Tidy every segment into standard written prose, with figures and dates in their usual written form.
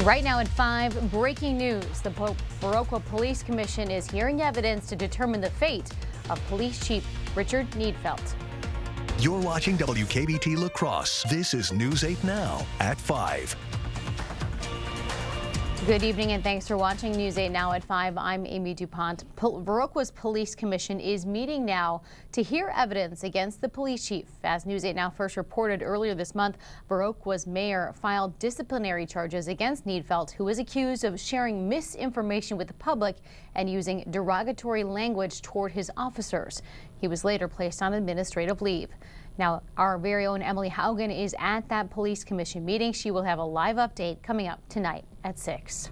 Right now at 5, breaking news. The Viroqua Police Commission is hearing evidence to determine the fate of Police Chief Richard Needfelt. You're watching WKBT La Crosse. This is News 8 Now at 5. Good evening and thanks for watching News 8 Now at 5. I'm Amy DuPont. Viroqua's Police Commission is meeting now to hear evidence against the police chief. As News 8 Now first reported earlier this month, Viroqua's mayor filed disciplinary charges against Needfelt, who is accused of sharing misinformation with the public and using derogatory language toward his officers. He was later placed on administrative leave. Now, our very own Emily Haugen is at that police commission meeting. She will have a live update coming up tonight at 6.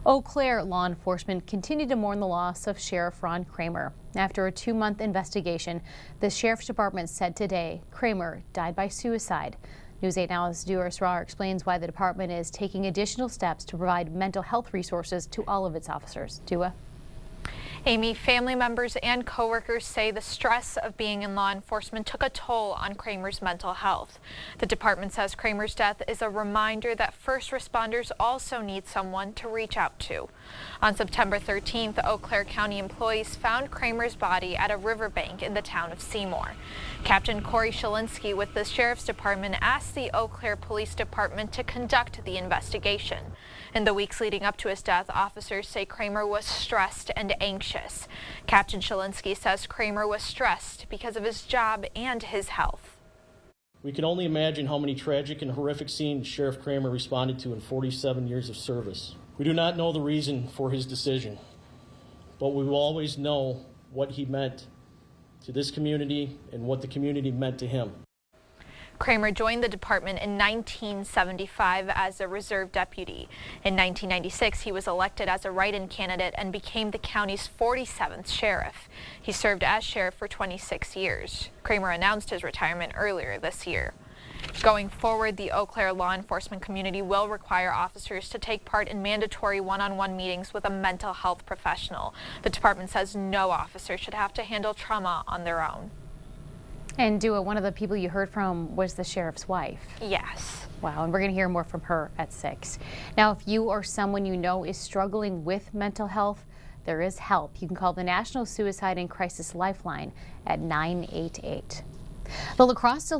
Eau Claire law enforcement continued to mourn the loss of Sheriff Ron Kramer. After a 2-month investigation, the Sheriff's Department said today Kramer died by suicide. News 8 Now's Dua Asrar explains why the department is taking additional steps to provide mental health resources to all of its officers. Dua? Amy, family members and coworkers say the stress of being in law enforcement took a toll on Kramer's mental health. The department says Kramer's death is a reminder that first responders also need someone to reach out to. On September 13th, Eau Claire County employees found Kramer's body at a riverbank in the town of Seymour. Captain Corey Shalinsky with the Sheriff's Department asked the Eau Claire Police Department to conduct the investigation. In the weeks leading up to his death, officers say Kramer was stressed and anxious. Captain Shalinsky says Kramer was stressed because of his job and his health. We can only imagine how many tragic and horrific scenes Sheriff Kramer responded to in 47 years of service. We do not know the reason for his decision, but we will always know what he meant to this community and what the community meant to him. Kramer joined the department in 1975 as a reserve deputy. In 1996, he was elected as a write-in candidate and became the county's 47th sheriff. He served as sheriff for 26 years. Kramer announced his retirement earlier this year. Going forward, the Eau Claire law enforcement community will require officers to take part in mandatory one-on-one meetings with a mental health professional. The department says no officer should have to handle trauma on their own. And Dua, one of the people you heard from was the sheriff's wife. Yes. Wow, and we're going to hear more from her at 6. Now, if you or someone you know is struggling with mental health, there is help. You can call the National Suicide and Crisis Lifeline at 988. The La Crosse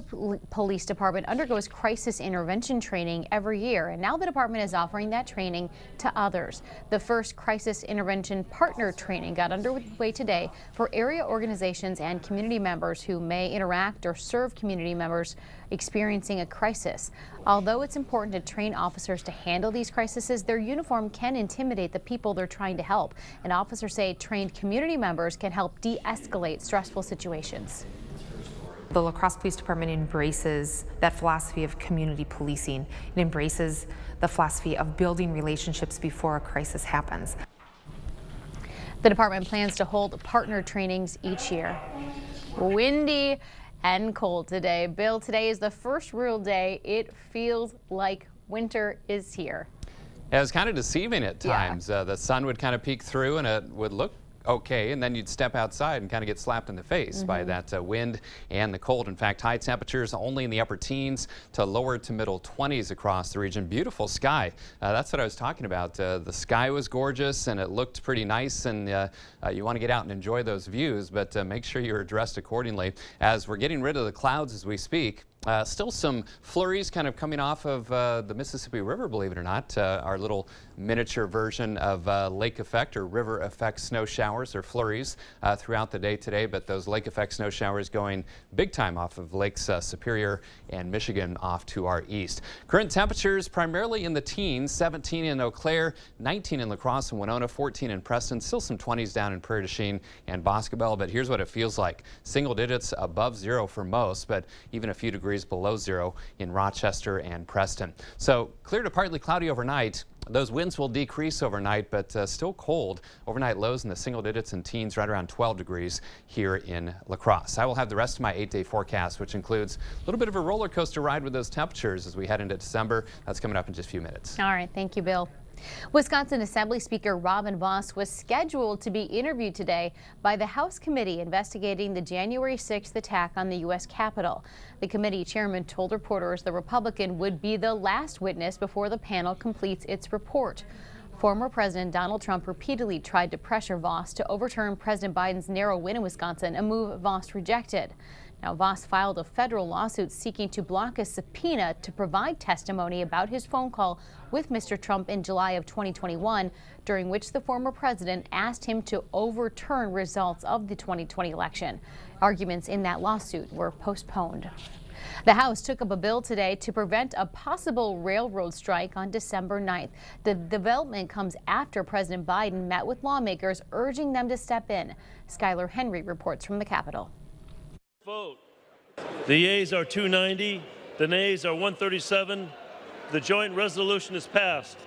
Police Department undergoes crisis intervention training every year, and now the department is offering that training to others. The first crisis intervention partner training got underway today for area organizations and community members who may interact or serve community members experiencing a crisis. Although it's important to train officers to handle these crises, their uniform can intimidate the people they're trying to help. And officers say trained community members can help de-escalate stressful situations. The La Crosse Police Department embraces that philosophy of community policing. It embraces the philosophy of building relationships before a crisis happens. The department plans to hold partner trainings each year. Windy and cold today. Bill, today is the first real day it feels like winter is here. Yeah, it was kind of deceiving at times. The sun would kind of peek through and it would look okay, and then you'd step outside and kind of get slapped in the face by that wind and the cold. In fact, high temperatures only in the upper teens to lower to middle 20s across the region. Beautiful sky. That's what I was talking about. The sky was gorgeous and it looked pretty nice, and you want to get out and enjoy those views, but make sure you're dressed accordingly. As we're getting rid of the clouds as we speak, still some flurries kind of coming off of the Mississippi River, believe it or not. Our little miniature version of lake effect or river effect snow showers or flurries throughout the day today, but those lake effect snow showers going big time off of Lakes Superior and Michigan off to our east. Current temperatures primarily in the teens, 17 in Eau Claire, 19 in La Crosse and Winona, 14 in Preston, still some 20s down in Prairie du Chien and Boscobel, but here's what it feels like. Single digits above zero for most, but even a few degrees below zero in Rochester and Preston. So clear to partly cloudy overnight. Those winds will decrease overnight, but still cold. Overnight lows in the single digits and teens right around 12 degrees here in La Crosse. I will have the rest of my 8-day forecast, which includes a little bit of a roller coaster ride with those temperatures as we head into December. That's coming up in just a few minutes. All right. Thank you, Bill. Wisconsin Assembly Speaker Robin Vos was scheduled to be interviewed today by the House committee investigating the January 6th attack on the U.S. Capitol. The committee chairman told reporters the Republican would be the last witness before the panel completes its report. Former President Donald Trump repeatedly tried to pressure Vos to overturn President Biden's narrow win in Wisconsin, a move Vos rejected. Now, Vos filed a federal lawsuit seeking to block a subpoena to provide testimony about his phone call with Mr. Trump in July of 2021, during which the former president asked him to overturn results of the 2020 election. Arguments in that lawsuit were postponed. The House took up a bill today to prevent a possible railroad strike on December 9th. The development comes after President Biden met with lawmakers, urging them to step in. Skylar Henry reports from the Capitol. Vote. The yeas are 290, the nays are 137. The joint resolution is passed.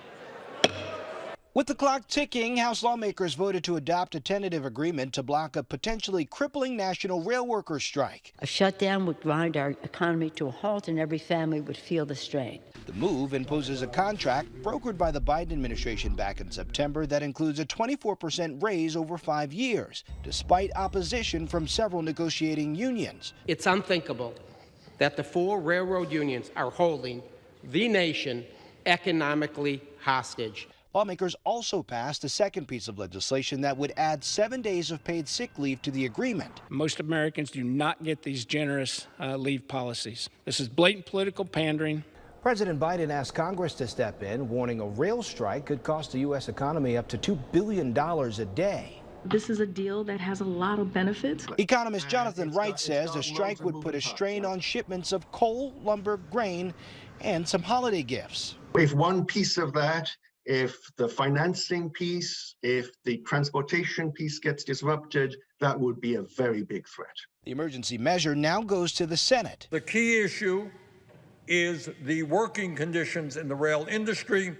With the clock ticking, House lawmakers voted to adopt a tentative agreement to block a potentially crippling national rail workers strike. A shutdown would grind our economy to a halt and every family would feel the strain. The move imposes a contract brokered by the Biden administration back in September that includes a 24% raise over 5 years, despite opposition from several negotiating unions. It's unthinkable that the 4 railroad unions are holding the nation economically hostage. Lawmakers also passed a second piece of legislation that would add 7 days of paid sick leave to the agreement. Most Americans do not get these generous leave policies. This is blatant political pandering. President Biden asked Congress to step in, warning a rail strike could cost the U.S. economy up to $2 billion a day. This is a deal that has a lot of benefits. Economist Jonathan Wright says the strike would put a strain on shipments of coal, lumber, grain, and some holiday gifts. If one piece of that, if the financing piece, if the transportation piece gets disrupted, that would be a very big threat. The emergency measure now goes to the Senate. The key issue is the working conditions in the rail industry,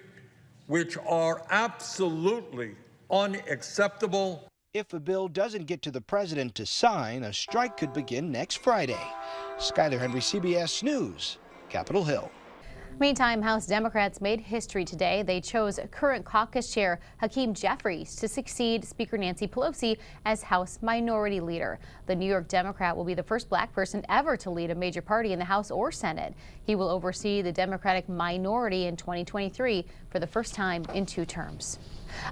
which are absolutely unacceptable. If the bill doesn't get to the president to sign, a strike could begin next Friday. Skylar Henry, CBS News, Capitol Hill. Meantime, House Democrats made history today. They chose current caucus chair Hakeem Jeffries to succeed Speaker Nancy Pelosi as House Minority Leader. The New York Democrat will be the first black person ever to lead a major party in the House or Senate. He will oversee the Democratic minority in 2023 for the first time in 2 terms.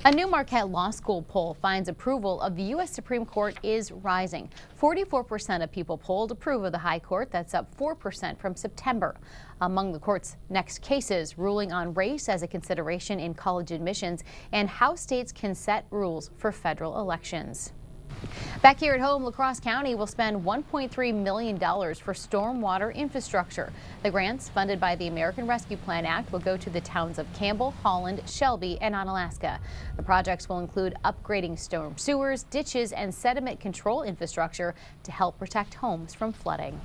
A new Marquette Law School poll finds approval of the U.S. Supreme Court is rising. 44% of people polled approve of the High Court. That's up 4% from September. Among the court's next cases, ruling on race as a consideration in college admissions and how states can set rules for federal elections. Back here at home, La Crosse County will spend $1.3 million for stormwater infrastructure. The grants, funded by the American Rescue Plan Act, will go to the towns of Campbell, Holland, Shelby, and Onalaska. The projects will include upgrading storm sewers, ditches, and sediment control infrastructure to help protect homes from flooding.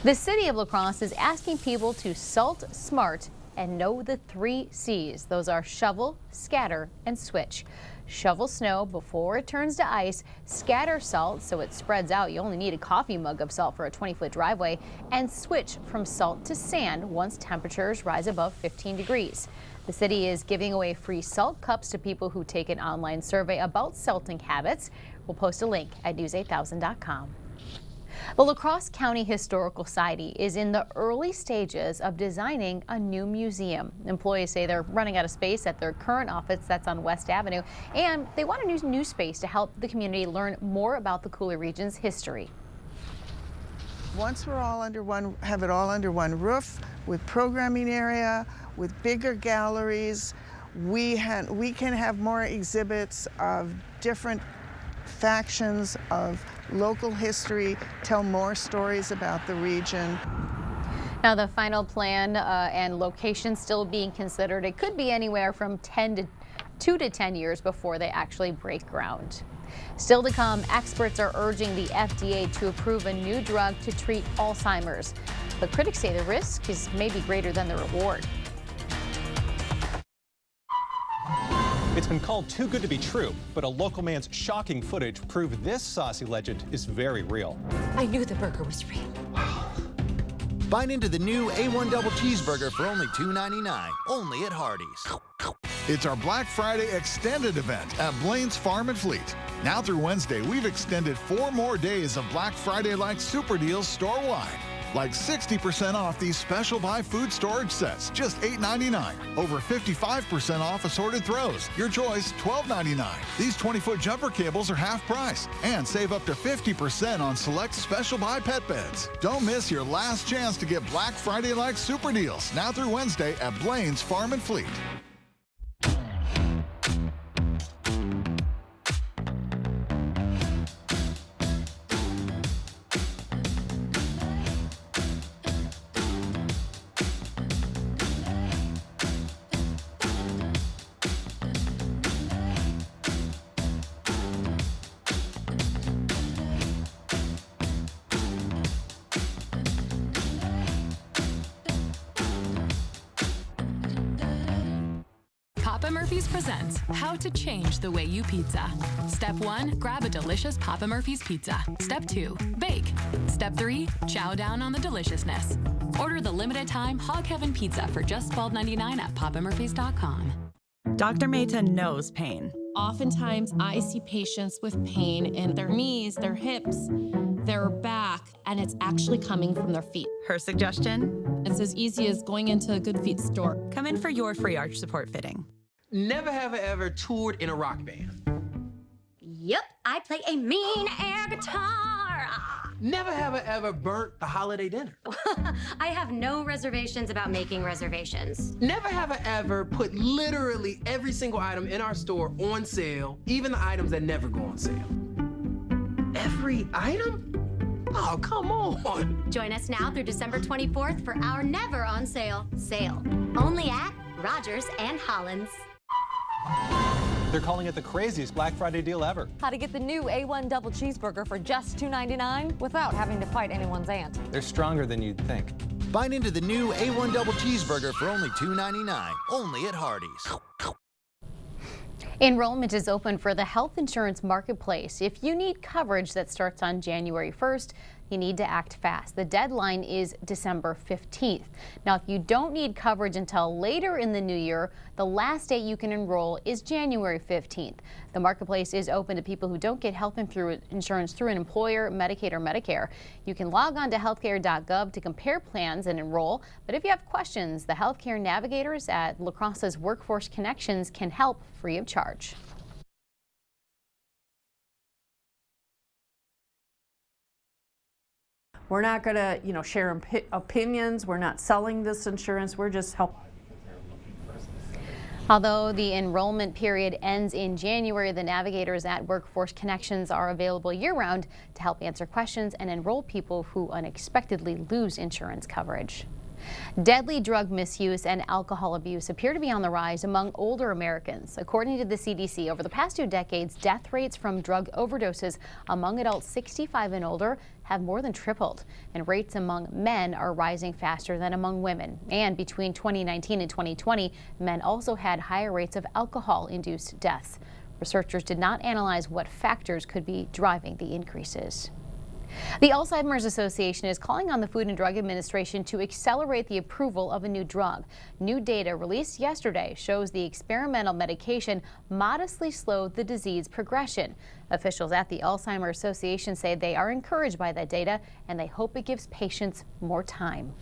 The city of La Crosse is asking people to salt smart and know the 3 C's. Those are shovel, scatter, and switch. Shovel snow before it turns to ice, scatter salt so it spreads out. You only need a coffee mug of salt for a 20-foot driveway, and switch from salt to sand once temperatures rise above 15 degrees. The city is giving away free salt cups to people who take an online survey about salting habits. We'll post a link at news8000.com. The La Crosse County Historical Society is in the early stages of designing a new museum. Employees say they're running out of space at their current office that's on West Avenue, and they want a new space to help the community learn more about the Cooler region's history. Once we're all have it all under one roof, with programming area, with bigger galleries, we can have more exhibits of different factions of local history, tell more stories about the region. Now, the final plan and location still being considered. It could be anywhere from 2 to 10 years before they actually break ground. Still to come, experts are urging the FDA to approve a new drug to treat Alzheimer's. But critics say the risk is maybe greater than the reward. It's been called too good to be true, but a local man's shocking footage proved this saucy legend is very real. I knew the burger was real. Bite into the new A1 Double Cheeseburger for only $2.99, only at Hardee's. It's our Black Friday extended event at Blaine's Farm and Fleet. Now through Wednesday, we've extended 4 more days of Black Friday-like super deals store-wide. Like 60% off these special buy food storage sets, just $8.99. Over 55% off assorted throws. Your choice, $12.99. These 20-foot jumper cables are half price. And save up to 50% on select special buy pet beds. Don't miss your last chance to get Black Friday-like super deals. Now through Wednesday at Blaine's Farm and Fleet. Papa Murphy's presents How to Change the Way You Pizza. Step 1, grab a delicious Papa Murphy's pizza. Step 2, bake. Step 3, chow down on the deliciousness. Order the limited time Hog Heaven pizza for just $12.99 at papamurphys.com. Dr. Mehta knows pain. Oftentimes, I see patients with pain in their knees, their hips, their back, and it's actually coming from their feet. Her suggestion? It's as easy as going into a Good Feet store. Come in for your free arch support fitting. Never have I ever toured in a rock band. Yep, I play a mean air guitar. Never have I ever burnt the holiday dinner. I have no reservations about making reservations. Never have I ever put literally every single item in our store on sale, even the items that never go on sale. Every item? Oh, come on. Join us now through December 24th for our never on sale sale. Only at Rogers and Hollins. They're calling it the craziest Black Friday deal ever. How to get the new A1 Double Cheeseburger for just $2.99 without having to fight anyone's aunt. They're stronger than you'd think. Bite into the new A1 Double Cheeseburger for only $2.99, only at Hardee's. Enrollment is open for the health insurance marketplace. If you need coverage that starts on January 1st, you need to act fast. The deadline is December 15th. Now, if you don't need coverage until later in the new year, the last date you can enroll is January 15th. The marketplace is open to people who don't get health insurance through an employer, Medicaid, or Medicare. You can log on to healthcare.gov to compare plans and enroll. But if you have questions, the healthcare navigators at La Crosse's Workforce Connections can help free of charge. We're not going to, share opinions. We're not selling this insurance. We're just helping. Although the enrollment period ends in January, the navigators at Workforce Connections are available year-round to help answer questions and enroll people who unexpectedly lose insurance coverage. Deadly drug misuse and alcohol abuse appear to be on the rise among older Americans. According to the CDC, over the past 2 decades, death rates from drug overdoses among adults 65 and older have more than tripled, and rates among men are rising faster than among women. And between 2019 and 2020, men also had higher rates of alcohol-induced deaths. Researchers did not analyze what factors could be driving the increases. The Alzheimer's Association is calling on the Food and Drug Administration to accelerate the approval of a new drug. New data released yesterday shows the experimental medication modestly slowed the disease progression. Officials at the Alzheimer's Association say they are encouraged by that data and they hope it gives patients more time.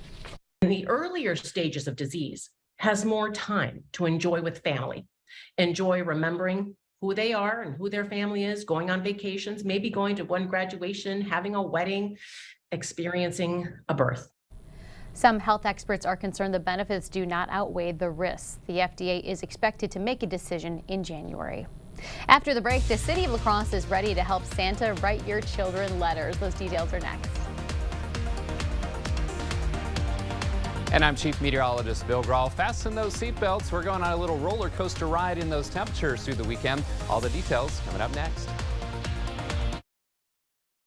In the earlier stages of disease, has more time to enjoy with family, enjoy remembering who they are and who their family is, going on vacations, maybe going to one graduation, having a wedding, experiencing a birth. Some health experts are concerned the benefits do not outweigh the risks. The FDA is expected to make a decision in January. After the break, the city of La Crosse is ready to help Santa write your children letters. Those details are next. And I'm Chief Meteorologist Bill Grahl. Fasten those seatbelts. We're going on a little roller coaster ride in those temperatures through the weekend. All the details coming up next.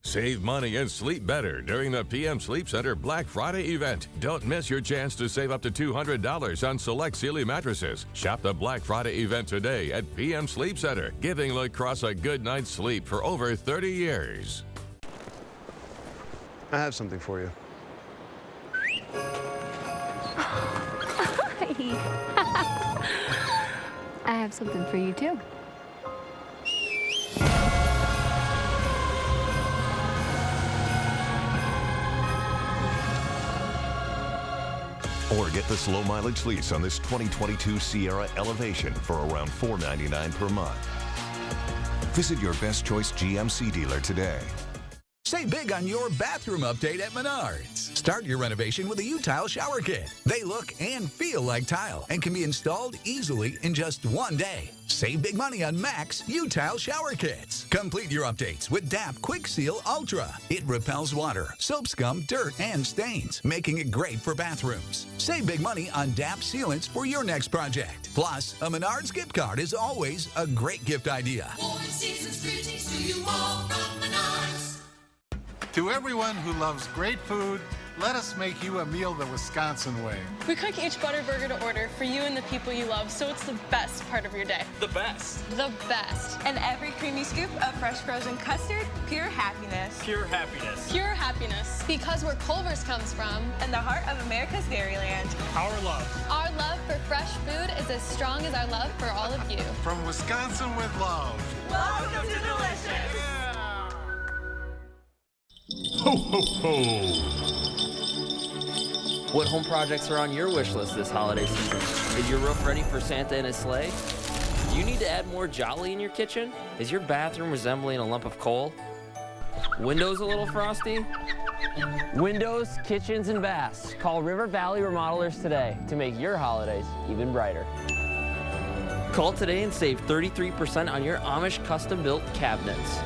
Save money and sleep better during the PM Sleep Center Black Friday event. Don't miss your chance to save up to $200 on select Sealy mattresses. Shop the Black Friday event today at PM Sleep Center, giving La Crosse a good night's sleep for over 30 years. I have something for you. I have something for you too. Or get the slow mileage lease on this 2022 Sierra Elevation for around $499 per month. Visit your Best Choice GMC dealer today. Save big on your bathroom update at Menards. Start your renovation with a U-Tile shower kit. They look and feel like tile and can be installed easily in just one day. Save big money on Max U-Tile shower kits. Complete your updates with DAP Quick Seal Ultra. It repels water, soap scum, dirt, and stains, making it great for bathrooms. Save big money on DAP sealants for your next project. Plus, a Menards gift card is always a great gift idea. To everyone who loves great food, let us make you a meal the Wisconsin way. We cook each butter burger to order for you and the people you love, so it's the best part of your day. The best. The best. And every creamy scoop of fresh frozen custard, pure happiness. Pure happiness. Pure happiness. Because where Culver's comes from. And the heart of America's Dairyland. Our love. Our love for fresh food is as strong as our love for all of you. From Wisconsin with love. Welcome to Delicious. Yeah. Ho, ho, ho! What home projects are on your wish list this holiday season? Is your roof ready for Santa and his sleigh? Do you need to add more jolly in your kitchen? Is your bathroom resembling a lump of coal? Windows a little frosty? Windows, kitchens, and baths. Call River Valley Remodelers today to make your holidays even brighter. Call today and save 33% on your Amish custom-built cabinets.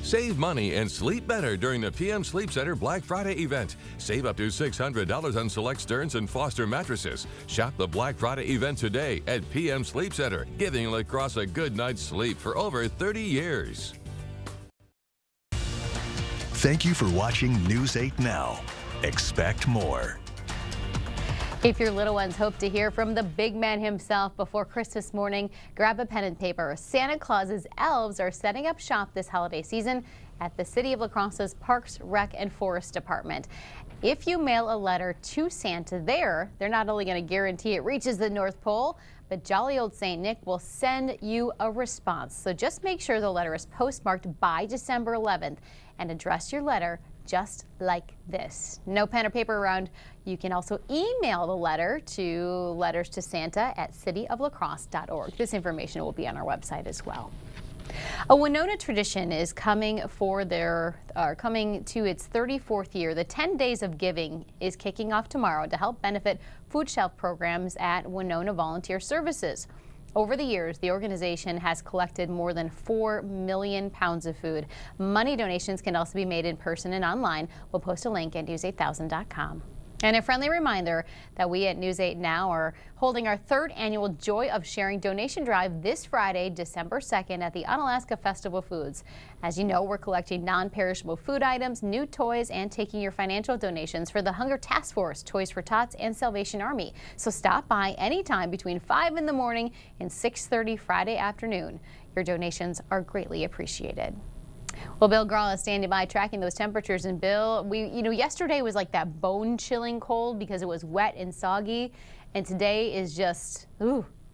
Save money and sleep better during the PM Sleep Center Black Friday event. Save up to $600 on select Stearns and Foster mattresses. Shop the Black Friday event today at PM Sleep Center, giving La Crosse a good night's sleep for over 30 years. Thank you for watching News 8 Now. Expect more. If your little ones hope to hear from the big man himself before Christmas morning, grab a pen and paper. Santa Claus's elves are setting up shop this holiday season at the City of La Crosse's Parks, Rec, and Forest Department. If you mail a letter to Santa there, they're not only going to guarantee it reaches the North Pole, but jolly old St. Nick will send you a response. So just make sure the letter is postmarked by December 11th and address your letter just like this. No pen or paper around. You can also email the letter to letterstosanta@cityoflacrosse.org. This information will be on our website as well. A Winona tradition is coming to its 34th year. The 10 Days of Giving is kicking off tomorrow to help benefit food shelf programs at Winona Volunteer Services. Over the years, the organization has collected more than 4 million pounds of food. Money donations can also be made in person and online. We'll post a link at news8000.com. And a friendly reminder that we at News 8 Now are holding our 3rd annual Joy of Sharing donation drive this Friday, December 2nd at the Unalaska Festival Foods. As you know, we're collecting non-perishable food items, new toys, and taking your financial donations for the Hunger Task Force, Toys for Tots, and Salvation Army. So stop by anytime between 5 in the morning and 6:30 Friday afternoon. Your donations are greatly appreciated. Well, Bill Grahl is standing by tracking those temperatures. And Bill, yesterday was like that bone-chilling cold because it was wet and soggy. And today is just,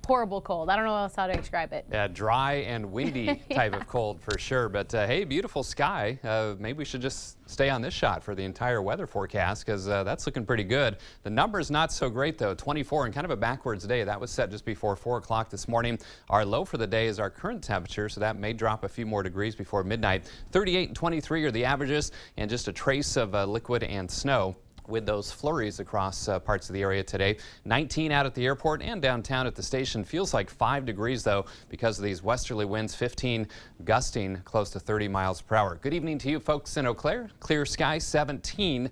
horrible cold. I don't know else how to describe it. Yeah, dry and windy type of cold for sure. But hey, beautiful sky. Maybe we should just stay on this shot for the entire weather forecast because that's looking pretty good. The number's not so great though. 24 and kind of a backwards day. That was set just before 4 o'clock this morning. Our low for the day is our current temperature, so that may drop a few more degrees before midnight. 38 and 23 are the averages, and just a trace of liquid and snow with those flurries across parts of the area today. 19 out at the airport and downtown at the station. Feels like 5 degrees though because of these westerly winds, 15 gusting close to 30 miles per hour. Good evening to you folks in Eau Claire. Clear sky, 17.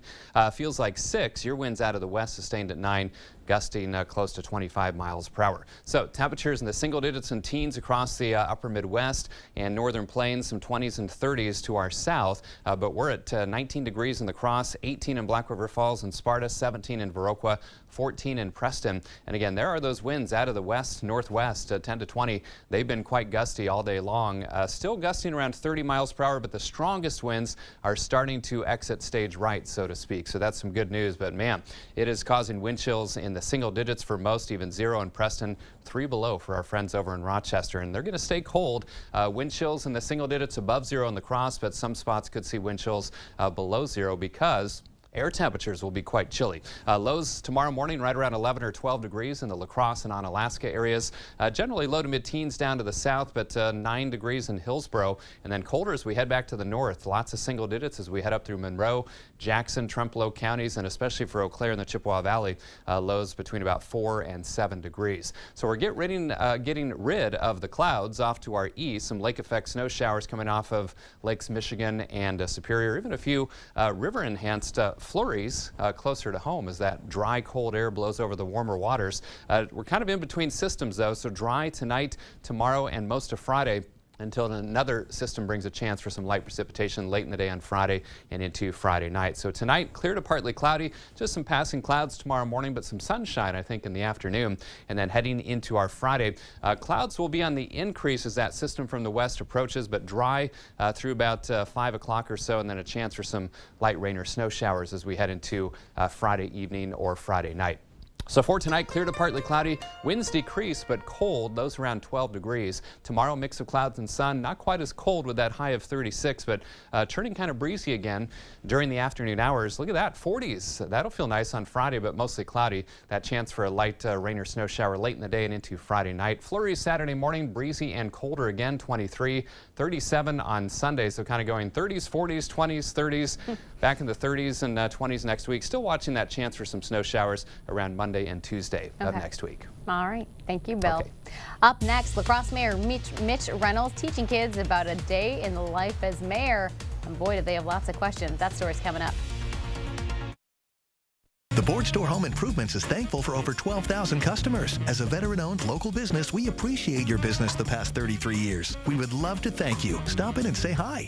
Feels like 6. Your winds out of the west sustained at 9. Gusting close to 25 miles per hour. So temperatures in the single digits and teens across the upper Midwest and northern plains, some 20s and 30s to our south. But we're at 19 degrees in the Cross, 18 in Black River Falls and Sparta, 17 in Viroqua, 14 in Preston. And again, there are those winds out of the west, northwest, 10 to 20. They've been quite gusty all day long. Still gusting around 30 miles per hour, but the strongest winds are starting to exit stage right, so to speak. So that's some good news. But man, it is causing wind chills in the single digits for most, even 0 in Preston, 3 below for our friends over in Rochester. And they're going to stay cold. Wind chills in the single digits above 0 in the Cross, but some spots could see wind chills below 0 because air temperatures will be quite chilly. Lows tomorrow morning right around 11 or 12 degrees in the La Crosse and Onalaska areas. Generally low to mid-teens down to the south, but 9 degrees in Hillsborough. And then colder as we head back to the north. Lots of single digits as we head up through Monroe, Jackson, Trempealeau counties, and especially for Eau Claire and the Chippewa Valley, lows between about 4 and 7 degrees. So we're getting rid of the clouds off to our east. Some lake effect snow showers coming off of Lakes Michigan and Superior. Even a few river-enhanced flurries closer to home as that dry, cold air blows over the warmer waters. We're kind of in between systems, though, so dry tonight, tomorrow, and most of Friday, until another system brings a chance for some light precipitation late in the day on Friday and into Friday night. So tonight, clear to partly cloudy, just some passing clouds tomorrow morning, but some sunshine, I think, in the afternoon. And then heading into our Friday, clouds will be on the increase as that system from the west approaches, but dry through about 5 o'clock or so, and then a chance for some light rain or snow showers as we head into Friday evening or Friday night. So for tonight, clear to partly cloudy, winds decrease but cold, those around 12 degrees. Tomorrow, mix of clouds and sun, not quite as cold with that high of 36, but turning kind of breezy again during the afternoon hours. Look at that, 40s. That'll feel nice on Friday, but mostly cloudy. That chance for a light rain or snow shower late in the day and into Friday night. Flurries Saturday morning, breezy and colder again, 23, 37 on Sunday. So kind of going 30s, 40s, 20s, 30s, back in the 30s and 20s next week. Still watching that chance for some snow showers around Monday and Tuesday of next week. All right. Thank you, Bill. Okay. Up next, La Crosse Mayor Mitch Reynolds teaching kids about a day in the life as mayor. And boy, do they have lots of questions. That story's coming up. The Board Store Home Improvements is thankful for over 12,000 customers. As a veteran-owned local business, we appreciate your business the past 33 years. We would love to thank you. Stop in and say hi.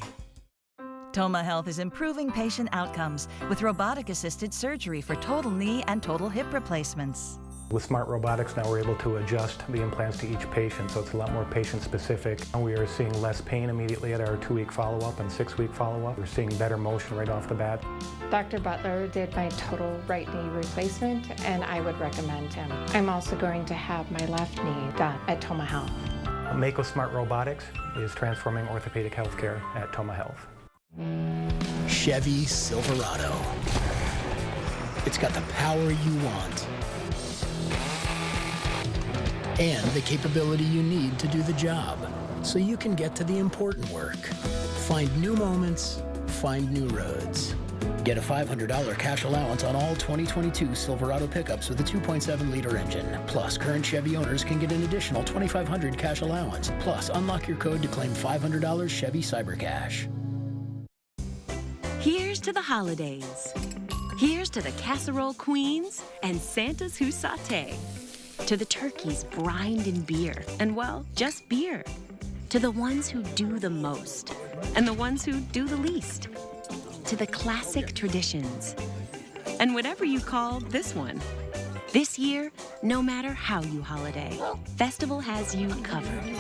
Toma Health is improving patient outcomes with robotic-assisted surgery for total knee and total hip replacements. With smart robotics now we're able to adjust the implants to each patient, so it's a lot more patient-specific. We are seeing less pain immediately at our 2-week follow-up and 6-week follow-up. We're seeing better motion right off the bat. Dr. Butler did my total right knee replacement, and I would recommend him. I'm also going to have my left knee done at Toma Health. Mako Smart Robotics is transforming orthopedic healthcare at Toma Health. Chevy Silverado. It's got the power you want and the capability you need to do the job so you can get to the important work. Find new moments, find new roads. Get a $500 cash allowance on all 2022 Silverado pickups with a 2.7-liter engine. Plus, current Chevy owners can get an additional $2,500 cash allowance. Plus, unlock your code to claim $500 Chevy Cyber Cash. Here's to the holidays. Here's to the casserole queens and Santas who saute. To the turkeys brined in beer, and well, just beer. To the ones who do the most, and the ones who do the least. To the classic traditions, and whatever you call this one. This year, no matter how you holiday, Festival has you covered.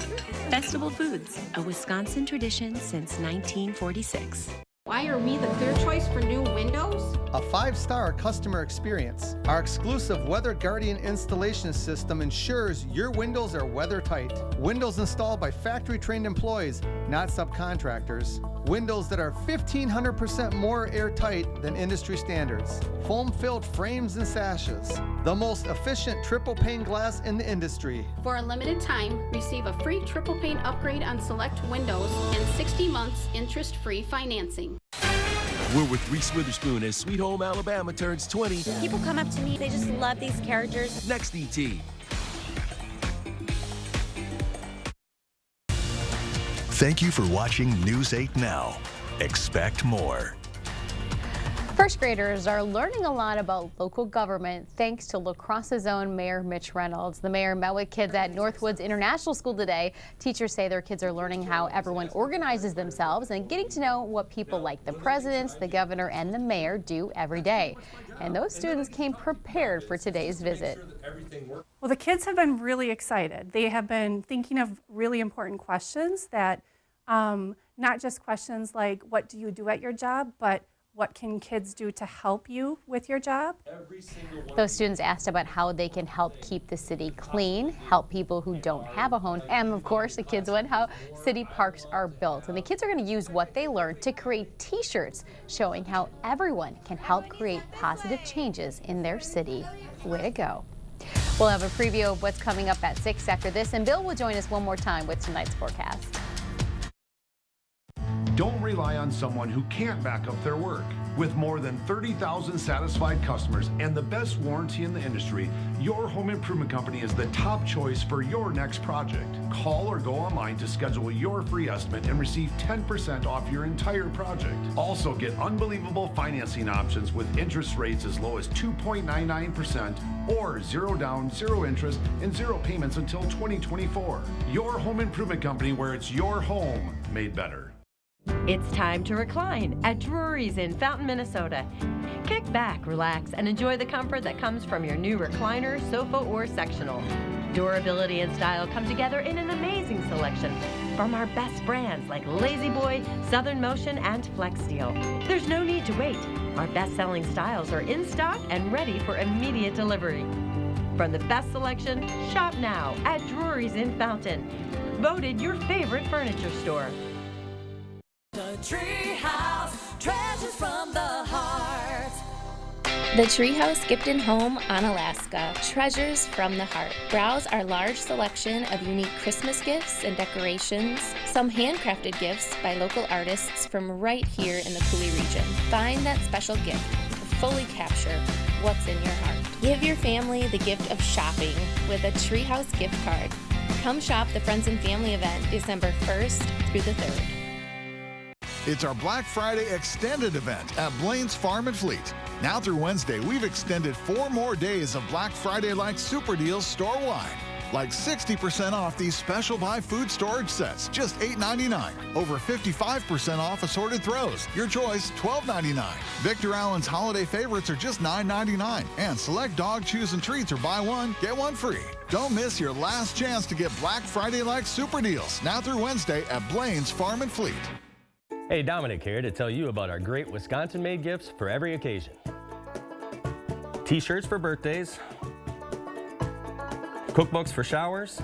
Festival Foods, a Wisconsin tradition since 1946. Why are we the clear choice for new windows? A 5-star customer experience. Our exclusive Weather Guardian installation system ensures your windows are weather tight. Windows installed by factory-trained employees, not subcontractors. Windows that are 1,500% more airtight than industry standards. Foam-filled frames and sashes. The most efficient triple pane glass in the industry. For a limited time, receive a free triple pane upgrade on select windows and 60 months interest-free financing. We're with Reese Witherspoon as Sweet Home Alabama turns 20. People come up to me, they just love these characters. Next ET. Thank you for watching News 8 Now. Expect more. First graders are learning a lot about local government thanks to La Crosse's own Mayor Mitch Reynolds. The mayor met with kids at Northwoods International School today. Teachers say their kids are learning how everyone organizes themselves and getting to know what people like the president, the governor, and the mayor do every day. And those students came prepared for today's visit. Well, the kids have been really excited. They have been thinking of really important questions that not just questions like, what do you do at your job, but what can kids do to help you with your job? Those students asked about how they can help keep the city clean, help people who don't have a home, and of course the kids went how city parks are built. And the kids are going to use what they learned to create t-shirts showing how everyone can help create positive changes in their city. Way to go. We'll have a preview of what's coming up at 6 after this, and Bill will join us one more time with tonight's forecast. Don't rely on someone who can't back up their work. With more than 30,000 satisfied customers and the best warranty in the industry, your home improvement company is the top choice for your next project. Call or go online to schedule your free estimate and receive 10% off your entire project. Also get unbelievable financing options with interest rates as low as 2.99% or 0 down, 0 interest, and 0 payments until 2024. Your home improvement company, where it's your home made better. It's time to recline at Drury's in Fountain, Minnesota. Kick back, relax, and enjoy the comfort that comes from your new recliner, sofa, or sectional. Durability and style come together in an amazing selection from our best brands like Lazy Boy, Southern Motion, and Flex Steel. There's no need to wait. Our best-selling styles are in stock and ready for immediate delivery. From the best selection, shop now at Drury's in Fountain. Voted your favorite furniture store. The Treehouse, treasures from the heart. The Treehouse Gift and Home on Alaska, treasures from the heart. Browse our large selection of unique Christmas gifts and decorations, some handcrafted gifts by local artists from right here in the Coulee region. Find that special gift to fully capture what's in your heart. Give your family the gift of shopping with a Treehouse gift card. Come shop the Friends and Family event December 1st through the 3rd. It's our Black Friday extended event at Blaine's Farm and Fleet. Now through Wednesday, we've extended 4 more days of Black Friday-like super deals store-wide. Like 60% off these special buy food storage sets, just $8.99. Over 55% off assorted throws. Your choice, $12.99. Victor Allen's holiday favorites are just $9.99. And select dog chews and treats are buy one, get one free. Don't miss your last chance to get Black Friday-like super deals. Now through Wednesday at Blaine's Farm and Fleet. Hey, Dominic here to tell you about our great Wisconsin-made gifts for every occasion. T-shirts for birthdays, cookbooks for showers,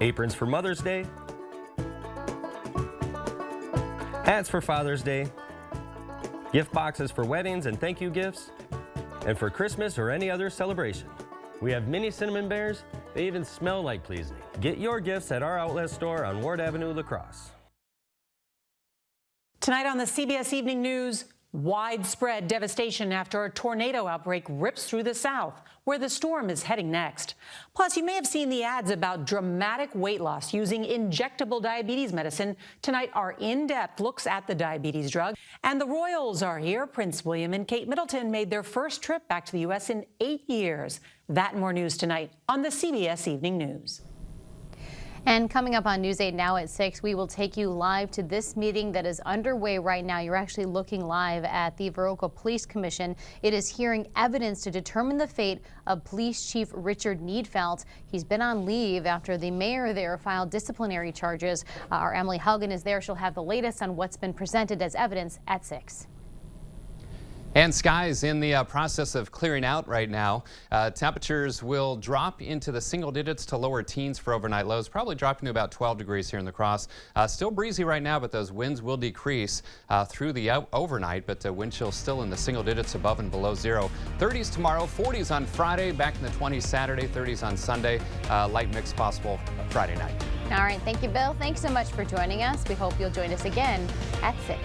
aprons for Mother's Day, hats for Father's Day, gift boxes for weddings and thank you gifts, and for Christmas or any other celebration. We have mini cinnamon bears. They even smell like pleasing. Get your gifts at our outlet store on Ward Avenue, La Crosse. Tonight on the CBS Evening News, widespread devastation after a tornado outbreak rips through the South, where the storm is heading next. Plus, you may have seen the ads about dramatic weight loss using injectable diabetes medicine. Tonight, our in-depth looks at the diabetes drug. And the royals are here. Prince William and Kate Middleton made their first trip back to the U.S. in 8 years. That and more news tonight on the CBS Evening News. And coming up on News 8 Now at 6, we will take you live to this meeting that is underway right now. You're actually looking live at the Viroqua Police Commission. It is hearing evidence to determine the fate of Police Chief Richard Needfelt. He's been on leave after the mayor there filed disciplinary charges. Our Emily Helgen is there. She'll have the latest on what's been presented as evidence at 6. And skies in the process of clearing out right now. Temperatures will drop into the single digits to lower teens for overnight lows, probably dropping to about 12 degrees here in La Crosse. Still breezy right now, but those winds will decrease through the overnight, but wind chill still in the single digits above and below zero. 30s tomorrow, 40s on Friday, back in the 20s Saturday, 30s on Sunday. Light mix possible Friday night. All right, thank you, Bill. Thanks so much for joining us. We hope you'll join us again at 6.